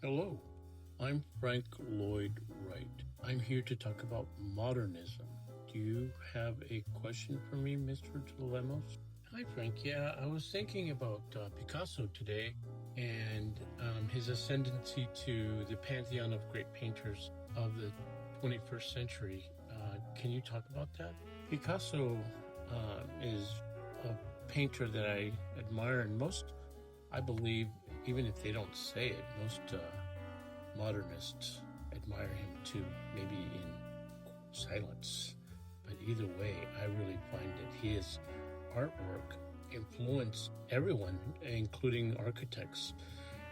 Hello, I'm Frank Lloyd Wright. I'm here to talk about modernism. Do you have a question for me, Mr. Lemos? Hi, Frank. Yeah, I was thinking about Picasso today and his ascendancy to the pantheon of great painters of the 21st century. Can you talk about that? Picasso is a painter that I admire, and most, I believe, even if they don't say it, most modernists admire him too, maybe in silence. But either way, I really find that his artwork influenced everyone, including architects.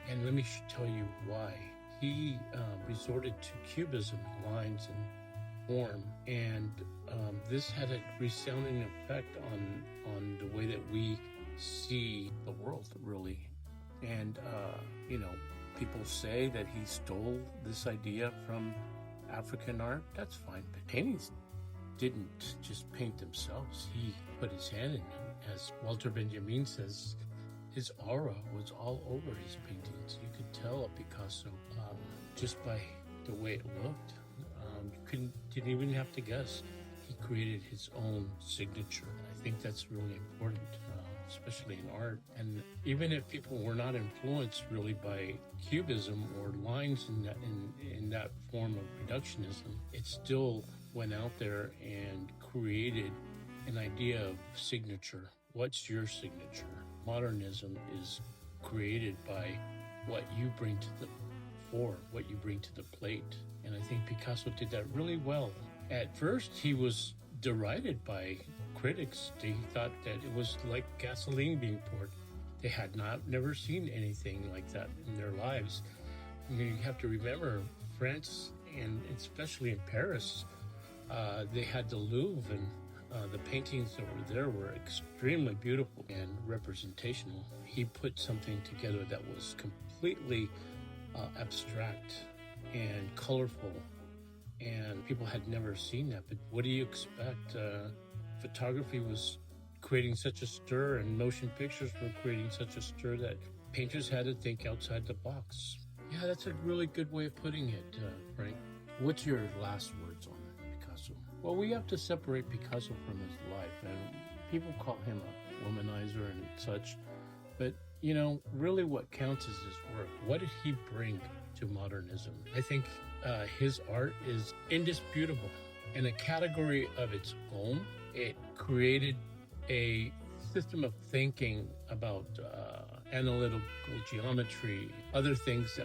And let me tell you why. He resorted to cubism, lines and form, and this had a resounding effect on the way that we see the world, really. And people say that he stole this idea from African art. That's fine, but paintings didn't just paint themselves. He put his hand in them. As Walter Benjamin says, his aura was all over his paintings. You could tell a Picasso just by the way it looked. You didn't even have to guess. He created his own signature. I think that's really important, especially in art. And even if people were not influenced really by cubism or lines in that form of reductionism, it still went out there and created an idea of signature. What's your signature? Modernism is created by what you bring to the fore, what you bring to the plate. And I think Picasso did that really well. At first, he was derided by critics. They thought that it was like gasoline being poured. They had never seen anything like that in their lives. I mean, you have to remember, France, and especially in Paris, they had the Louvre, and the paintings that were there were extremely beautiful and representational. He put something together that was completely abstract and colorful, and people had never seen that. But what do you expect? Photography was creating such a stir, and motion pictures were creating such a stir that painters had to think outside the box. Yeah, that's a really good way of putting it, Frank. What's your last words on Picasso? Well, we have to separate Picasso from his life, and people call him a womanizer and such. But, really what counts is his work. What did he bring to modernism? I think his art is indisputable. In a category of its own, it created a system of thinking about analytical geometry, other things that